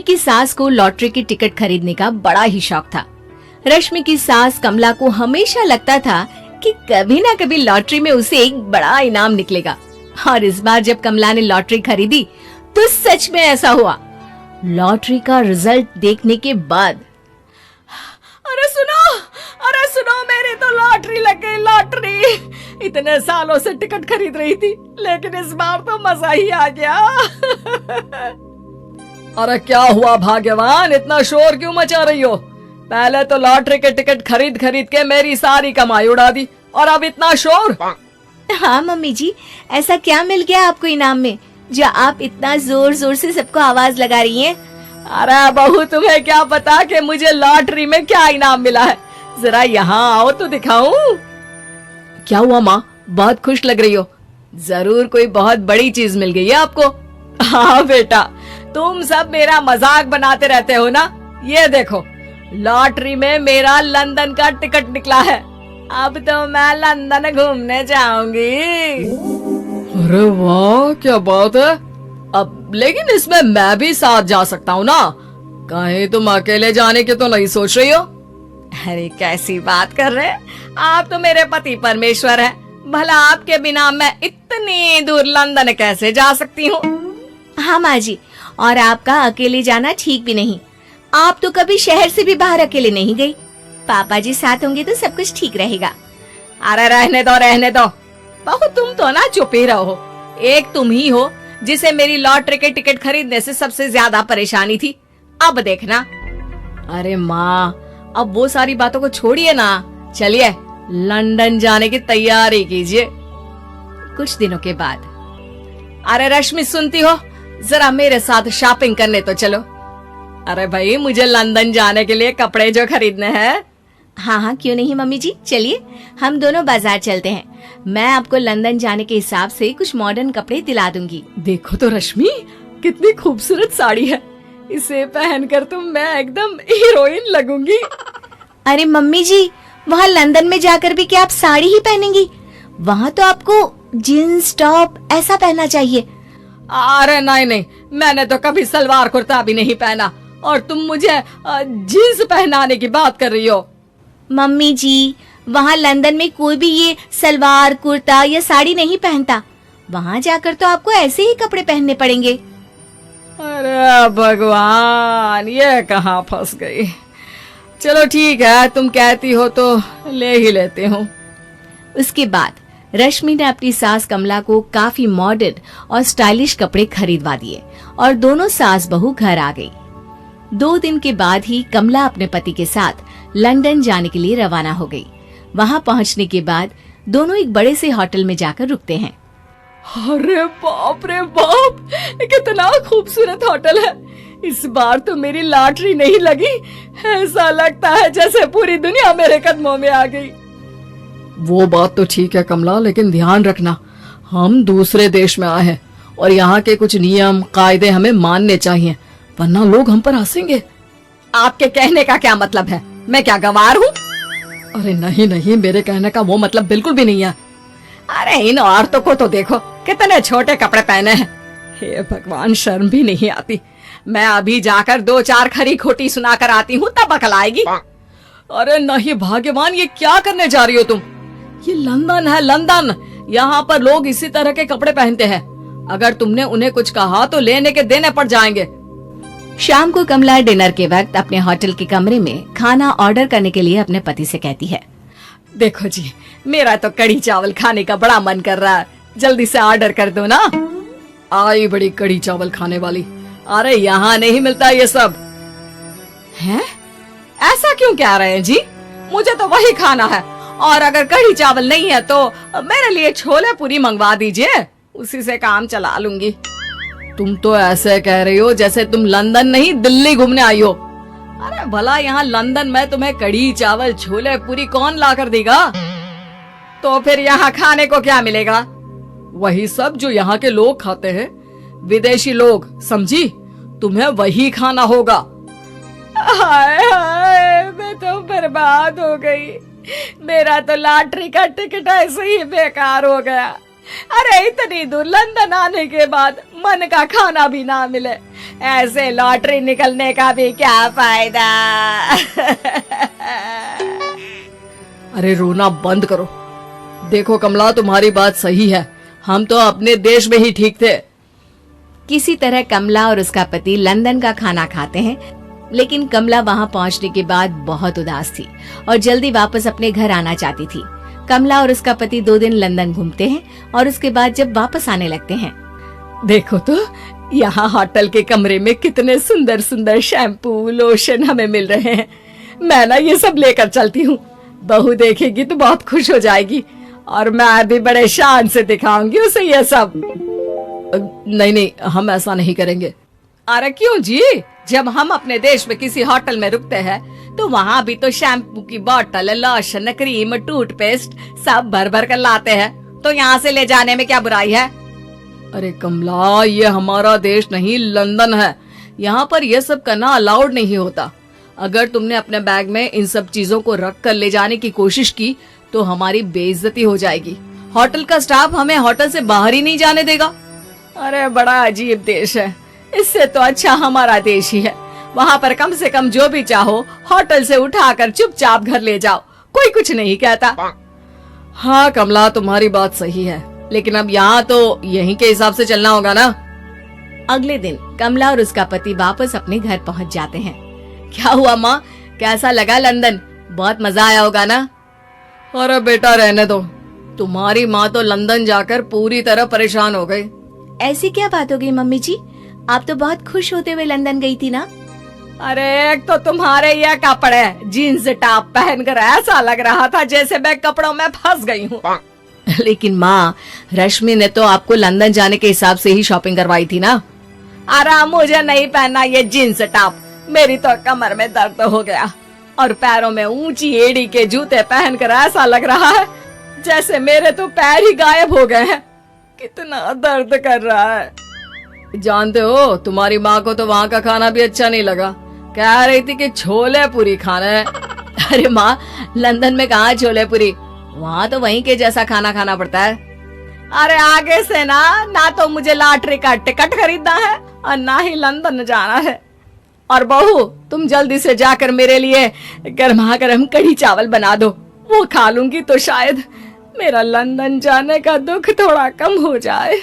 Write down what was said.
की सास को लॉटरी की टिकट खरीदने का बड़ा ही शौक था। रश्मि की सास कमला को हमेशा लगता था कि कभी ना कभी लॉटरी में उसे एक बड़ा इनाम निकलेगा, और इस बार जब कमला ने लॉटरी खरीदी तो सच में ऐसा हुआ। लॉटरी का रिजल्ट देखने के बाद, अरे सुनो मेरी तो लॉटरी लग गई, लॉटरी। इतने सालों से टिकट खरीद रही थी, लेकिन इस बार तो मजा ही आ गया। अरे क्या हुआ भाग्यवान, इतना शोर क्यों मचा रही हो? पहले तो लॉटरी के टिकट खरीद खरीद के मेरी सारी कमाई उड़ा दी, और अब इतना शोर। हाँ मम्मी जी, ऐसा क्या मिल गया आपको इनाम में जो आप इतना जोर जोर से सबको आवाज लगा रही हैं? अरे बहू, तुम्हें क्या पता कि मुझे लॉटरी में क्या इनाम मिला है? जरा यहाँ आओ तो दिखाऊं। क्या हुआ माँ, बहुत खुश लग रही हो? जरूर कोई बहुत बड़ी चीज मिल गई है आपको। हाँ बेटा, तुम सब मेरा मजाक बनाते रहते हो ना। ये देखो, लॉटरी में मेरा लंदन का टिकट निकला है। अब तो मैं लंदन घूमने जाऊंगी। अरे वाह, क्या बात है। अब लेकिन इसमें मैं भी साथ जा सकता हूँ ना? कहीं तुम अकेले जाने की तो नहीं सोच रही हो? अरे कैसी बात कर रहे हैं आप, तो मेरे पति परमेश्वर हैं। भला आपके बिना मैं इतनी दूर लंदन कैसे जा सकती हूँ? हाँ माँ जी, और आपका अकेले जाना ठीक भी नहीं। आप तो कभी शहर से भी बाहर अकेले नहीं गई। पापा जी साथ होंगे तो सब कुछ ठीक रहेगा। अरे रहने दो बहू, तुम तो ना चुप ही रहो। एक तुम ही हो जिसे मेरी लॉटरी के टिकट खरीदने से सबसे ज्यादा परेशानी थी। अब देखना। अरे माँ, अब वो सारी बातों को छोड़िए ना, चलिए लंदन जाने की तैयारी कीजिए। कुछ दिनों के बाद, अरे रश्मि सुनती हो, जरा मेरे साथ शॉपिंग करने तो चलो। अरे भाई, मुझे लंदन जाने के लिए कपड़े जो खरीदने हैं। हाँ हाँ, क्यों नहीं मम्मी जी, चलिए हम दोनों बाजार चलते हैं। मैं आपको लंदन जाने के हिसाब से कुछ मॉडर्न कपड़े दिला दूंगी। देखो तो रश्मि, कितनी खूबसूरत साड़ी है। इसे पहनकर तो मैं एकदम हीरोइन लगूंगी। अरे मम्मी जी, वहाँ लंदन में जाकर भी क्या आप साड़ी ही पहनेंगी? वहाँ तो आपको जीन्स टॉप ऐसा पहनना चाहिए। अरे नहीं, मैंने तो कभी सलवार कुर्ता भी नहीं पहना, और तुम मुझे जीन्स पहनाने की बात कर रही हो। मम्मी जी, वहाँ लंदन में कोई भी ये सलवार कुर्ता या साड़ी नहीं पहनता। वहाँ जाकर तो आपको ऐसे ही कपड़े पहनने पड़ेंगे। अरे भगवान, ये कहाँ फंस गई। चलो ठीक है, तुम कहती हो तो ले ही लेती हूँ। उसके बाद रश्मि ने अपनी सास कमला को काफी मॉडर्न और स्टाइलिश कपड़े खरीदवा दिए, और दोनों सास बहू घर आ गई। 2 दिन के बाद ही कमला अपने पति के साथ लंदन जाने के लिए रवाना हो गई। वहां पहुंचने के बाद दोनों एक बड़े से होटल में जाकर रुकते हैं। अरे बाप रे बाप, कितना खूबसूरत होटल है। इस बार तो मेरी लॉटरी नहीं लगी। ऐसा लगता है जैसे पूरी दुनिया मेरे कदमों में आ गई। वो बात तो ठीक है कमला, लेकिन ध्यान रखना, हम दूसरे देश में आए हैं और यहाँ के कुछ नियम कायदे हमें मानने चाहिए, वरना लोग हम पर हंसेंगे। आपके कहने का क्या मतलब है? मैं क्या गंवार हूँ? अरे नहीं, मेरे कहने का वो मतलब बिल्कुल भी नहीं है। अरे इन औरतों को तो देखो, कितने छोटे कपड़े पहने हैं। हे भगवान, शर्म भी नहीं आती। मैं अभी जाकर 2-4 खरी खोटी सुनाकर आती हूँ, तब अकल आएगी। अरे नहीं भाग्यवान, ये क्या करने जा रही हो तुम? ये लंदन है, लंदन। यहाँ पर लोग इसी तरह के कपड़े पहनते हैं। अगर तुमने उन्हें कुछ कहा तो लेने के देने पड़ जाएंगे। शाम को कमला डिनर के वक्त अपने होटल के कमरे में खाना ऑर्डर करने के लिए अपने पति से कहती है, देखो जी, मेरा तो कढ़ी चावल खाने का बड़ा मन कर रहा है, जल्दी से ऑर्डर कर दो ना। आई बड़ी कढ़ी चावल खाने वाली। अरे यहाँ नहीं मिलता ये सब। हैं? ऐसा क्यों कह रहे हैं जी? मुझे तो वही खाना है, और अगर कढ़ी चावल नहीं है तो मेरे लिए छोले पूरी मंगवा दीजिए, उसी से काम चला लूंगी। तुम तो ऐसे कह रही हो जैसे तुम लंदन नहीं दिल्ली घूमने आई हो। अरे भला यहाँ लंदन में तुम्हें कढ़ी चावल छोले पूरी कौन ला कर देगा? तो फिर यहाँ खाने को क्या मिलेगा? वही सब जो यहाँ के लोग खाते हैं, विदेशी लोग, समझी? तुम्हें वही खाना होगा। हाय हाय, मैं तो बर्बाद हो गई। मेरा तो लॉटरी का टिकट ऐसे ही बेकार हो गया। अरे इतनी दूर लंदन आने के बाद मन का खाना भी ना मिले, ऐसे लॉटरी निकलने का भी क्या फायदा। अरे रोना बंद करो। देखो कमला, तुम्हारी बात सही है, हम तो अपने देश में ही ठीक थे। किसी तरह कमला और उसका पति लंदन का खाना खाते हैं, लेकिन कमला वहां पहुंचने के बाद बहुत उदास थी और जल्दी वापस अपने घर आना चाहती थी। कमला और उसका पति 2 दिन लंदन घूमते हैं और उसके बाद जब वापस आने लगते हैं, देखो तो यहाँ होटल के कमरे में कितने सुंदर सुंदर शैम्पू लोशन हमें मिल रहे हैं। मैं ना ये सब लेकर चलती हूँ, बहू देखेगी तो बहुत खुश हो जाएगी और मैं भी बड़े शान से दिखाऊंगी उसे ये सब। नहीं नहीं, हम ऐसा नहीं करेंगे। अरे क्यों जी, जब हम अपने देश में किसी होटल में रुकते हैं तो वहाँ भी तो शैम्पू की बोतल, लोशन, क्रीम, टूथपेस्ट सब भर भर कर लाते हैं, तो यहाँ से ले जाने में क्या बुराई है। अरे कमला, ये हमारा देश नहीं लंदन है, यहाँ पर ये सब करना अलाउड नहीं होता। अगर तुमने अपने बैग में इन सब चीजों को रख कर ले जाने की कोशिश की तो हमारी बेइज्जती हो जाएगी। होटल का स्टाफ हमें होटल से बाहर ही नहीं जाने देगा। अरे बड़ा अजीब देश है, इससे तो अच्छा हमारा देश ही है। वहाँ पर कम से कम जो भी चाहो होटल से उठाकर चुपचाप घर ले जाओ, कोई कुछ नहीं कहता। हाँ कमला, तुम्हारी बात सही है, लेकिन अब यहाँ तो यहीं के हिसाब से चलना होगा ना। अगले दिन कमला और उसका पति वापस अपने घर पहुंच जाते हैं। क्या हुआ माँ, कैसा लगा लंदन? बहुत मजा आया होगा ना? अरे बेटा रहने दो, तुम्हारी माँ तो लंदन जाकर पूरी तरह परेशान हो गई। ऐसी क्या बात हो गई मम्मी जी? आप तो बहुत खुश होते हुए लंदन गई थी ना? अरे एक तो तुम्हारे ये कपड़े, जीन्स टॉप पहनकर ऐसा लग रहा था जैसे मैं कपड़ों में फंस गई हूँ। लेकिन माँ, रश्मि ने तो आपको लंदन जाने के हिसाब से ही शॉपिंग करवाई थी ना? अरे मुझे नहीं पहनना ये जीन्स टॉप, मेरी तो कमर में दर्द हो गया और पैरों में ऊंची एड़ी के जूते पहनकर ऐसा लग रहा है जैसे मेरे तो पैर ही गायब हो गए हैं। कितना दर्द कर रहा है। जानते हो, तुम्हारी माँ को तो वहाँ का खाना भी अच्छा नहीं लगा, कह रही थी कि छोले पूरी खाना है। अरे माँ, लंदन में कहाँ छोले पूरी, वहाँ तो वहीं के जैसा खाना खाना पड़ता है। अरे आगे से ना तो मुझे लॉटरी का टिकट खरीदना है और ना ही लंदन जाना है। और बहू, तुम जल्दी से जाकर मेरे लिए गर्मा गर्म कढ़ी चावल बना दो, वो खा लूंगी तो शायद मेरा लंदन जाने का दुख थोड़ा कम हो जाए।